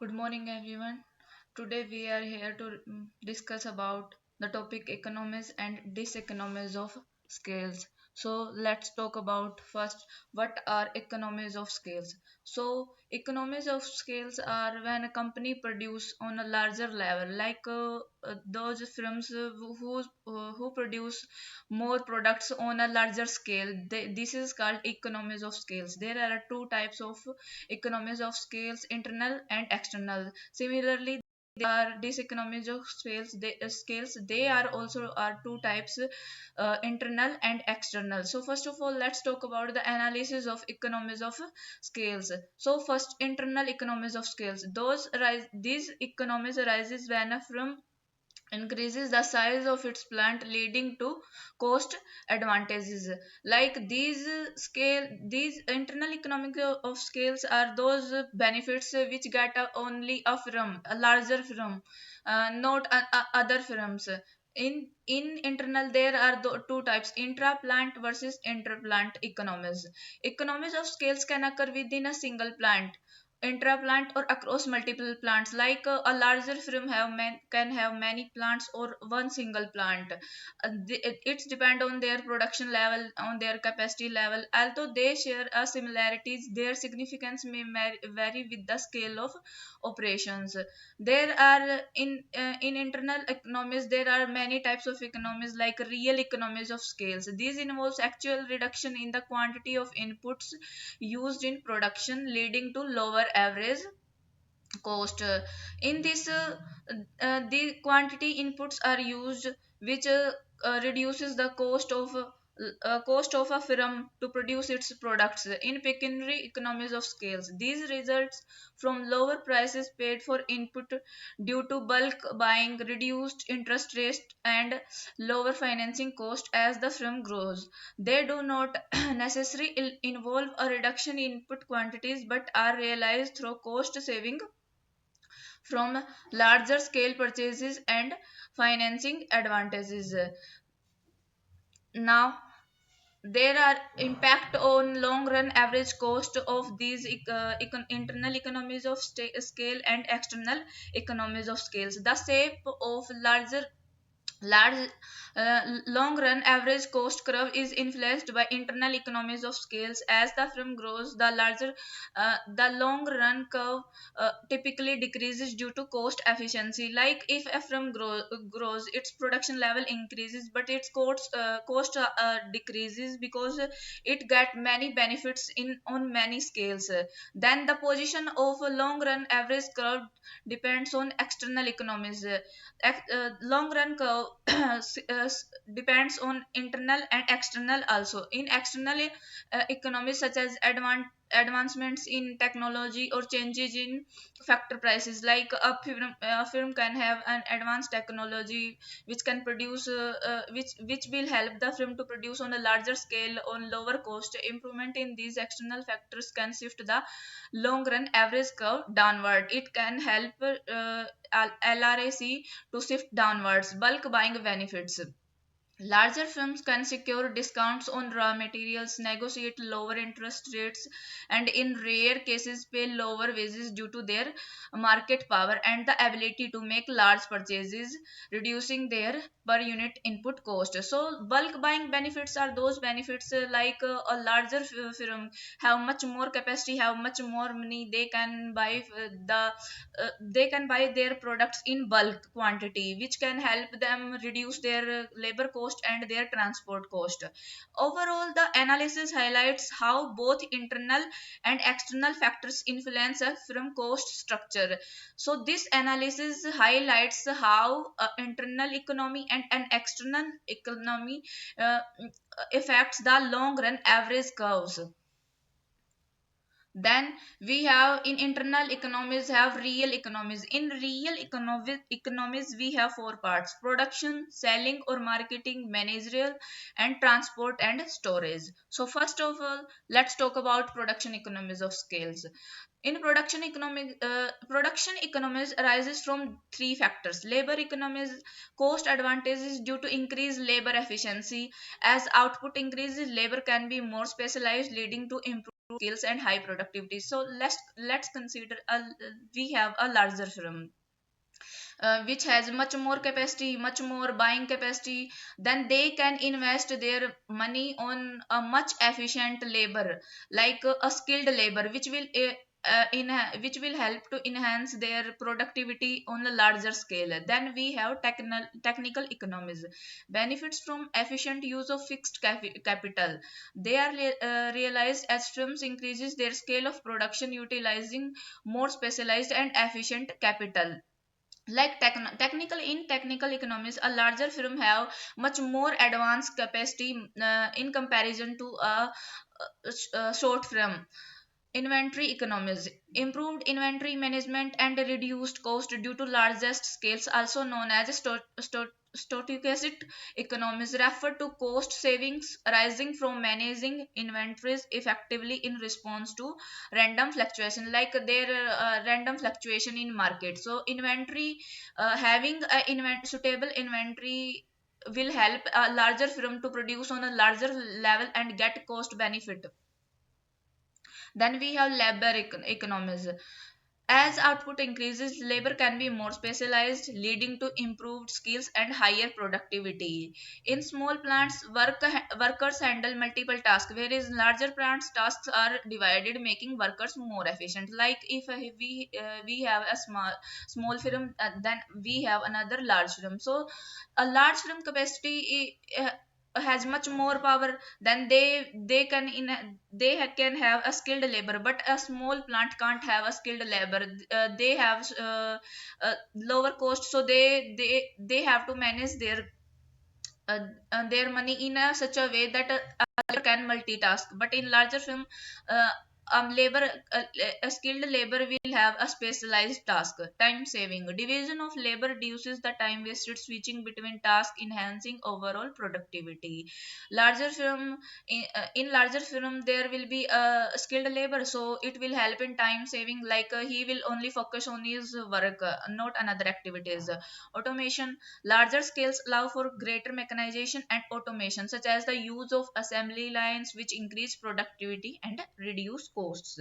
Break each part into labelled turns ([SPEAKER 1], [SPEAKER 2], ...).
[SPEAKER 1] Good morning, everyone. Today we are here to discuss about the topic economies and diseconomies of scales. So let's talk about first what are economies of scales. So economies of scales are when a company produce on a larger level, like those firms who produce more products on a larger scale. This is called economies of scales. There are two types of economies of scales, internal and external. Similarly, there are diseconomies of scales. They are also are two types, internal and external. So first of all, let's talk about the analysis of economies of scales. So first, internal economies of scales. These economies arises when a firm increases the size of its plant, leading to cost advantages. Like these internal economic of scales are those benefits which get only a firm, a larger firm, not other firms. In internal, there are two types: intra plant versus inter plant economies. Economies of scales can occur within a single plant, intraplant, or across multiple plants. Like a larger firm can have many plants or one single plant. It's depend on their production level, on their capacity level. Although they share similarities, their significance may vary with the scale of operations. There are in internal economies, there are many types of economies, like real economies of scales. These involves actual reduction in the quantity of inputs used in production, leading to lower average cost. In this, the quantity inputs are used, which reduces the cost of a firm to produce its products. In pecuniary economies of scales, these results from lower prices paid for input due to bulk buying, reduced interest rates, and lower financing cost as the firm grows. They do not necessarily involve a reduction in input quantities, but are realized through cost saving from larger scale purchases and financing advantages. Now, there are impact on long run average cost of these internal economies of scale and external economies of scales. The shape of large long run average cost curve is influenced by internal economies of scales. As the firm grows, the long run curve typically decreases due to cost efficiency. Like if a firm grows, its production level increases, but its cost decreases because it get many benefits in on many scales. Then the position of a long run average curve depends on external economies. Long run curve depends on internal and external also. In external economies, such as advancements in technology or changes in factor prices. Like a firm can have an advanced technology which can produce which will help the firm to produce on a larger scale on lower cost. Improvement in these external factors can shift the long run average curve downward. It can help LRAC to shift downwards. Bulk buying benefits. Larger firms can secure discounts on raw materials, negotiate lower interest rates, and in rare cases pay lower wages due to their market power and the ability to make large purchases, reducing their per unit input cost. So, bulk buying benefits are those benefits, like a larger firm have much more capacity, have much more money. They can buy their products in bulk quantity, which can help them reduce their labor cost and their transport cost. Overall, the analysis highlights how both internal and external factors influence a firm cost structure. So this analysis highlights how internal economy and an external economy uh, affects the long run average curves. Then we have in internal economies have real economies. In economies we have four parts: production, selling or marketing, managerial, and transport and storage. So first of all, let's talk about production economies of scales. In production economies arises from three factors: labor economies, cost advantages due to increased labor efficiency. As output increases, labor can be more specialized, leading to improved skills and high productivity. So let's consider we have a larger firm which has much more capacity, much more buying capacity. Then they can invest their money on a much efficient labor, like a skilled labor, which will help to enhance their productivity on a larger scale. Then we have technical economies, benefits from efficient use of fixed capital. They are realized as firms increases their scale of production utilizing more specialized and efficient capital. Like technical in technical economies, a larger firm have much more advanced capacity in comparison to a short firm. Inventory economies, improved inventory management and reduced cost due to largest scales, also known as stochastic economies, refer to cost savings arising from managing inventories effectively in response to random fluctuation, like their random fluctuation in market. So inventory, having a suitable inventory will help a larger firm to produce on a larger level and get cost benefit. Then we have labor economies. As output increases, labor can be more specialized, leading to improved skills and higher productivity. In small plants, workers handle multiple tasks, whereas in larger plants, tasks are divided, making workers more efficient. Like if we have a small firm, then we have another large firm. So a large firm capacity has much more power. Then can have a skilled labor, but a small plant can't have a skilled labor. They have lower cost, so they have to manage their money in such a way that can multitask. But in larger firm, uh, labor a skilled labor will have a specialized task. Time saving, division of labor reduces the time wasted switching between tasks, enhancing overall productivity. Larger firm, in larger firm there will be a skilled labor, so it will help in time saving, like he will only focus on his work, not another activities. Automation, larger scales allow for greater mechanization and automation, such as the use of assembly lines, which increase productivity and reduce costs.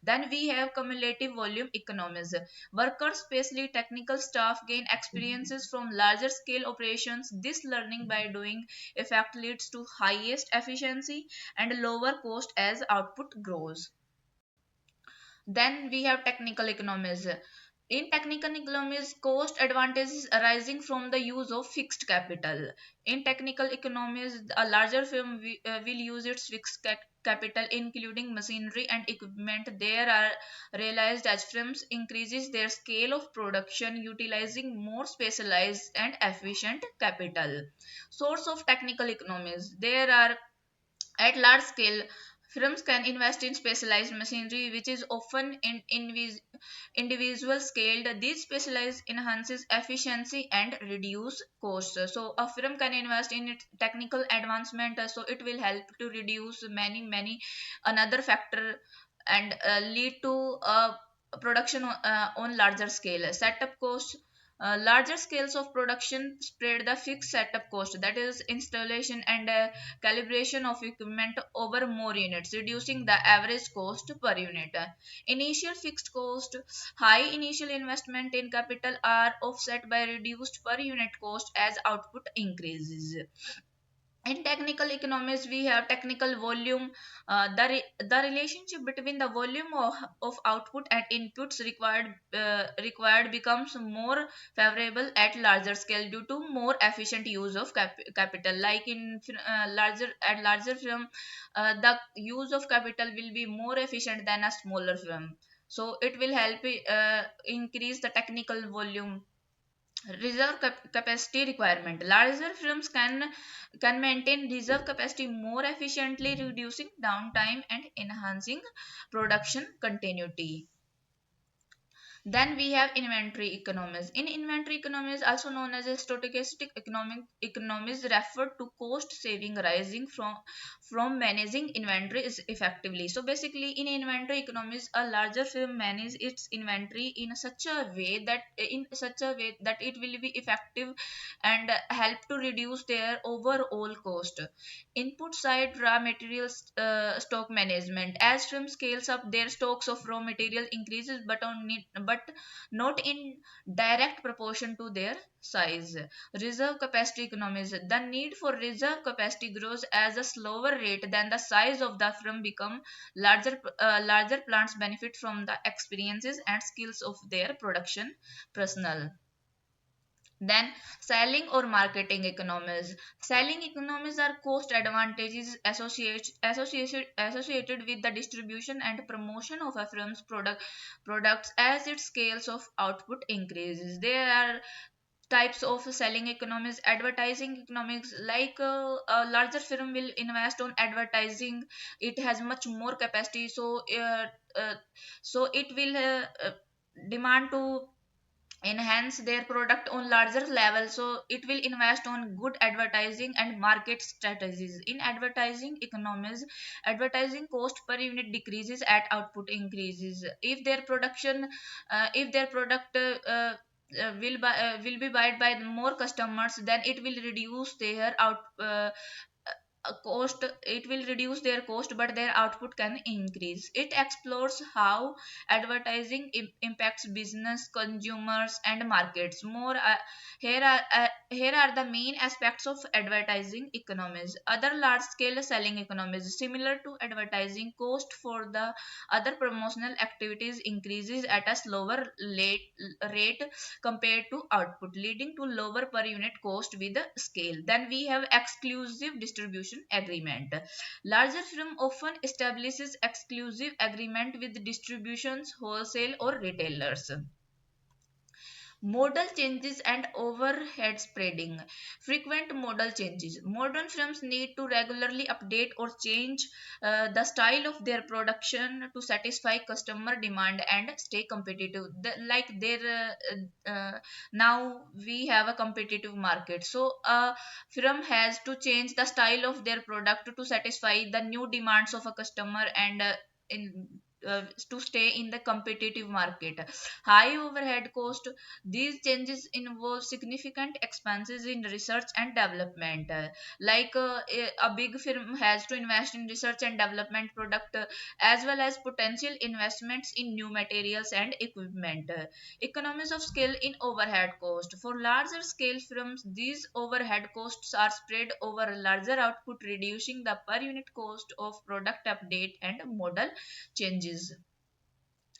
[SPEAKER 1] Then we have cumulative volume economies. Workers, especially technical staff, gain experiences from larger scale operations. This learning by doing effect leads to highest efficiency and lower cost as output grows. Then we have technical economies. In technical economies, cost advantages arising from the use of fixed capital. In technical economies, a larger firm will use its fixed capital, including machinery and equipment. There are realized as firms increases their scale of production, utilizing more specialized and efficient capital. Source of technical economies. There are at large scale, firms can invest in specialized machinery, which is often individual scaled. This specialized enhances efficiency and reduce costs. So a firm can invest in its technical advancement, so it will help to reduce many another factor and lead to production on larger scale. Setup costs, larger scales of production spread the fixed setup cost, that is installation and calibration of equipment over more units, reducing the average cost per unit. Initial fixed cost, high initial investment in capital are offset by reduced per unit cost as output increases. In technical economies, we have technical volume. The relationship between the volume of output and inputs required becomes more favorable at larger scale due to more efficient use of capital. Like in larger firm, the use of capital will be more efficient than a smaller firm, so it will help increase the technical volume. Reserve capacity requirement, larger firms can maintain reserve capacity more efficiently, reducing downtime and enhancing production continuity. Then we have inventory economies. In inventory economies, also known as a stochastic economies, refer to cost saving arising from managing inventory effectively. So basically, in inventory economies, a larger firm manages its inventory in such a way that it will be effective and help to reduce their overall cost. Input side raw materials stock management. As firm scales up, their stocks of raw material increases, but not in direct proportion to their size. Reserve capacity economies. The need for reserve capacity grows as a slower rate than the size of the firm become larger. Larger plants benefit from the experiences and skills of their production personnel. Then selling or marketing economies. Selling economies are cost advantages associated with the distribution and promotion of a firm's products as its scales of output increases. There are types of selling economies. Advertising economics, like a larger firm will invest on advertising. It has much more capacity, uh, so it will demand to enhance their product on larger level, so it will invest on good advertising and market strategies. In advertising economies, advertising cost per unit decreases at output increases. If their product will be bought by more customers, then it will reduce their cost. It will reduce their cost, but their output can increase. It explores how advertising impacts business, consumers and markets more. Here are the main aspects of advertising economies. Other large scale selling economies. Similar to advertising, cost for the other promotional activities increases at a slower rate compared to output, leading to lower per unit cost with the scale. Then we have exclusive distribution agreement. Larger firm often establishes exclusive agreement with distributions, wholesale or retailers. Modal changes and overhead spreading. Frequent modal changes. Modern firms need to regularly update or change the style of their production to satisfy customer demand and stay competitive. Now we have a competitive market, so a firm has to change the style of their product to satisfy the new demands of a customer and in to stay in the competitive market. High overhead cost. These changes involve significant expenses in research and development. A big firm has to invest in research and development product, as well as potential investments in new materials and equipment. Economies of scale in overhead cost. For larger scale firms, these overhead costs are spread over a larger output, reducing the per unit cost of product update and model changes.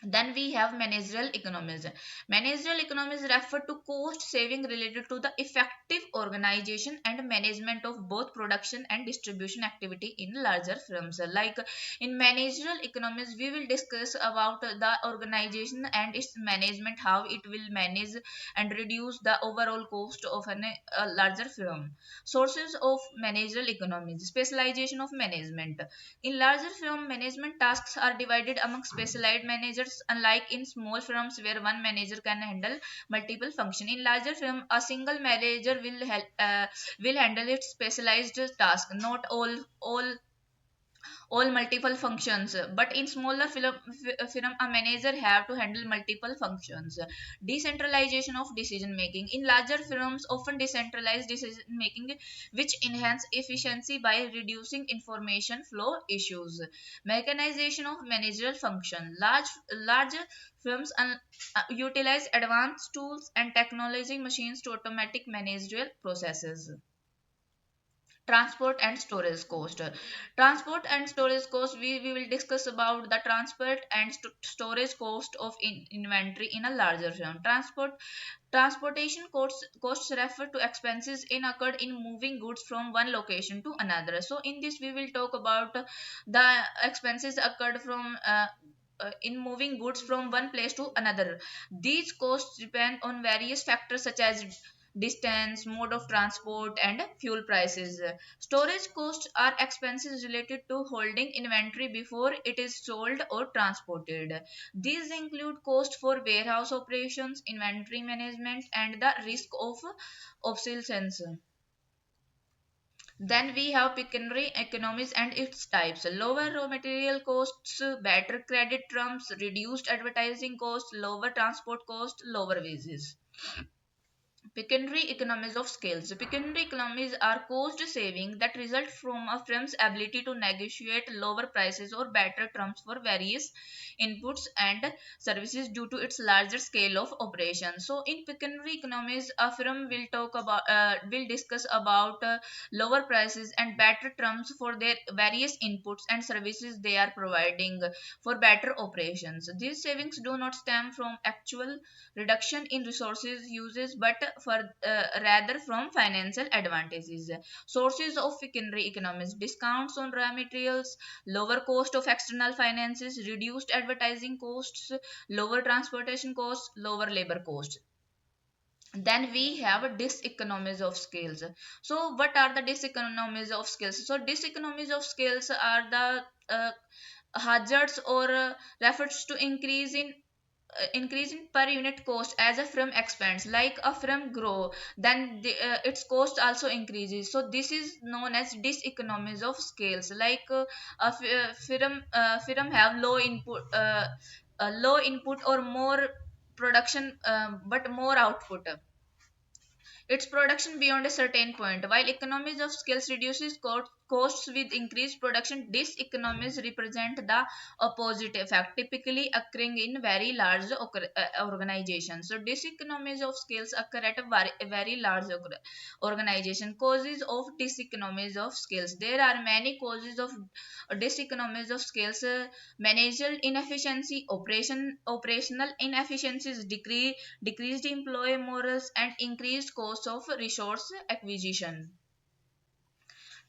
[SPEAKER 1] Then we have managerial economies. Managerial economies refer to cost saving related to the effective organization and management of both production and distribution activity in larger firms. Like in managerial economies, we will discuss about the organization and its management, how it will manage and reduce the overall cost of a larger firm. Sources of managerial economies. Specialization of management. In larger firm, management tasks are divided among specialized managers, unlike in small firms where one manager can handle multiple functions. In larger firm, a single manager will handle its specialized task, not all multiple functions. But in smaller firm, a manager have to handle multiple functions. Decentralization of decision making. In larger firms, often decentralized decision making, which enhance efficiency by reducing information flow issues. Mechanization of managerial function. Larger firms utilize advanced tools and technology machines to automatic managerial processes. Transport and storage cost. Transport and storage cost, we will discuss about the transport and storage cost of inventory in a larger firm. Transportation costs refer to expenses incurred in moving goods from one location to another. So in this we will talk about the expenses occurred from in moving goods from one place to another. These costs depend on various factors such as distance, mode of transport, and fuel prices. Storage costs are expenses related to holding inventory before it is sold or transported. These include cost for warehouse operations, inventory management, and the risk of obsolescence. Then we have pecuniary economies and its types. Lower raw material costs, better credit terms, reduced advertising costs, lower transport costs, lower wages. Pecuniary economies of scales. Pecuniary economies are cost saving that result from a firm's ability to negotiate lower prices or better terms for various inputs and services due to its larger scale of operation. So, in pecuniary economies, a firm will discuss about lower prices and better terms for their various inputs and services they are providing for better operations. These savings do not stem from actual reduction in resources uses but for rather from financial advantages. Sources of secondary economies: discounts on raw materials, lower cost of external finances, reduced advertising costs, lower transportation costs, lower labor costs. Then we have diseconomies of scales. So what are the diseconomies of scales? So diseconomies of scales are the hazards or efforts to increase in per unit cost as a firm expands. Like a firm grow, then its cost also increases. So this is known as diseconomies of scales. Like firm have low input or more production, but more output its production beyond a certain point. While economies of scales reduces costs with increased production, diseconomies represent the opposite effect, typically occurring in very large organizations. So diseconomies of scales occur at a very large organization. Causes of diseconomies of scales. There are many causes of diseconomies of scales. Managerial inefficiency, operational inefficiencies, decreased employee morals, and increased cost of resource acquisition.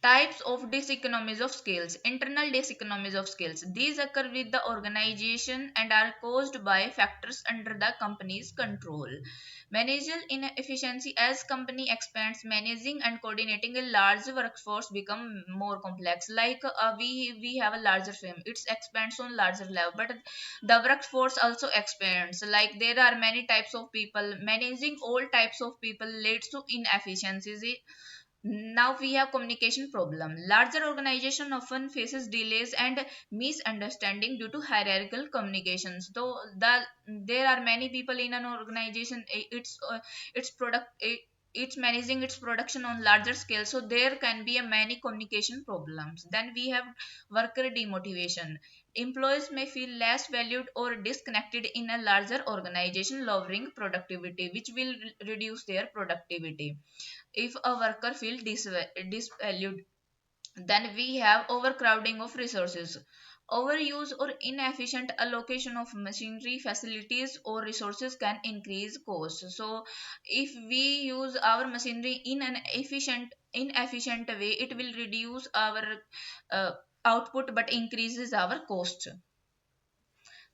[SPEAKER 1] Types of diseconomies of scales. Internal diseconomies of scales. These occur with the organization and are caused by factors under the company's control. Managerial inefficiency. As company expands, managing and coordinating a large workforce become more complex. Like we have a larger firm, it expands on larger level, but the workforce also expands. Like there are many types of people. Managing all types of people leads to inefficiencies. Now we have communication problem. Larger organization often faces delays and misunderstanding due to hierarchical communications. Though there are many people in an organization, its product it's managing its production on larger scale, so there can be a many communication problems. Then we have worker demotivation. Employees may feel less valued or disconnected in a larger organization, lowering productivity, which will reduce their productivity if a worker feels disvalued. Then we have overcrowding of resources. Overuse or inefficient allocation of machinery, facilities, or resources can increase costs. So, if we use our machinery in an inefficient way, it will reduce our uh, output but increases our cost.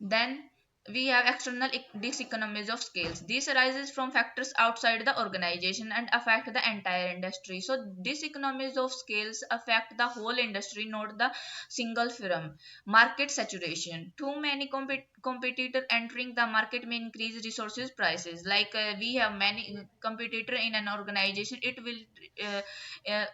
[SPEAKER 1] Then we have external diseconomies of scales. This arises from factors outside the organization and affect the entire industry. So diseconomies of scales affect the whole industry, not the single firm. Market saturation. Too many competitor entering the market may increase resources prices. Like we have many competitor in an organization, uh, uh,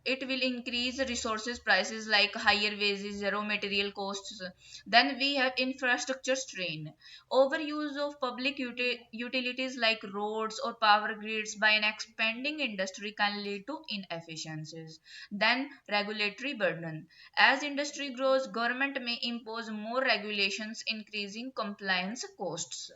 [SPEAKER 1] it will increase resources prices like higher wages, raw material costs. Then we have infrastructure strain. Overuse of public utilities like roads or power grids by an expanding industry can lead to inefficiencies. Then regulatory burden. As industry grows, government may impose more regulations, increasing compliance costs.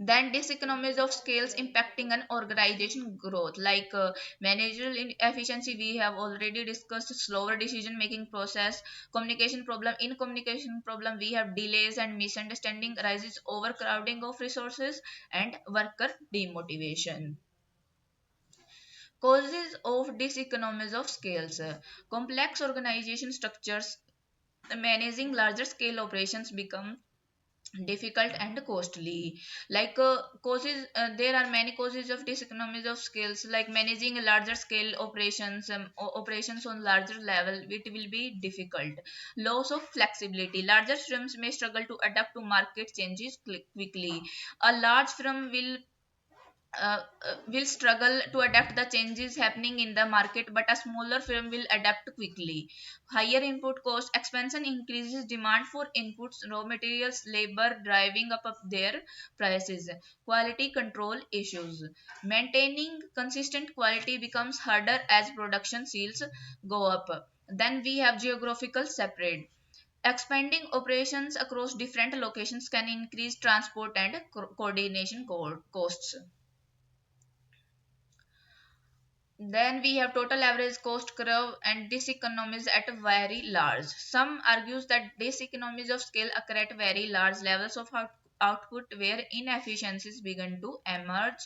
[SPEAKER 1] Then diseconomies of scales impacting an organization growth, like managerial inefficiency. We have already discussed slower decision making process. Communication problem. In communication problem, we have delays and misunderstanding, arises overcrowding of resources, and worker demotivation. Causes of diseconomies of scales. Complex organization structures. Managing larger scale operations become difficult and costly. Like causes, there are many causes of diseconomies of scales, like managing larger scale operations, operations on larger level, it will be difficult. Loss of flexibility, larger firms may struggle to adapt to market changes quickly. A large firm will struggle to adapt the changes happening in the market, but a smaller firm will adapt quickly. Higher input cost, expansion increases demand for inputs, raw materials, labor, driving up their prices. Quality control issues, maintaining consistent quality becomes harder as production sales go up. Then we have geographical separate. Expanding operations across different locations can increase transport and coordination costs. Then we have total average cost curve and diseconomies at very large. Some argues that diseconomies of scale occur at very large levels of output where inefficiencies begin to emerge,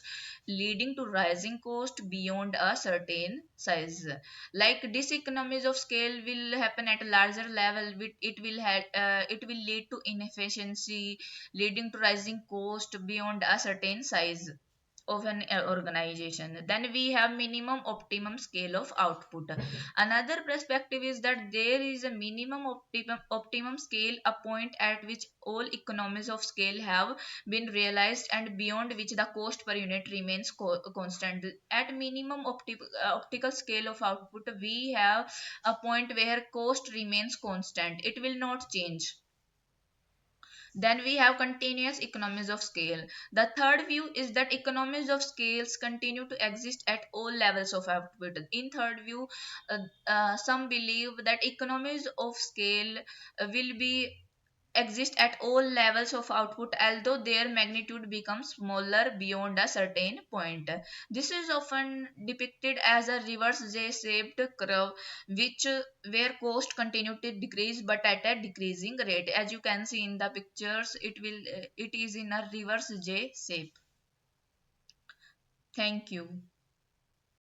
[SPEAKER 1] leading to rising cost beyond a certain size. Like diseconomies of scale will happen at a larger level, it will lead to inefficiency, leading to rising cost beyond a certain size of an organization. Then we have minimum optimum scale of output. Another perspective is that there is a minimum optimum scale, a point at which all economies of scale have been realized and beyond which the cost per unit remains constant. At minimum optical scale of output, we have a point where cost remains constant, it will not change. Then we have continuous economies of scale. The third view is that economies of scales continue to exist at all levels of output. In third view, some believe that economies of scale will be exist at all levels of output, although their magnitude becomes smaller beyond a certain point. This is often depicted as a reverse J-shaped curve, which where cost continue to decrease but at a decreasing rate. As you can see in the pictures, it is in a reverse J shape. Thank you.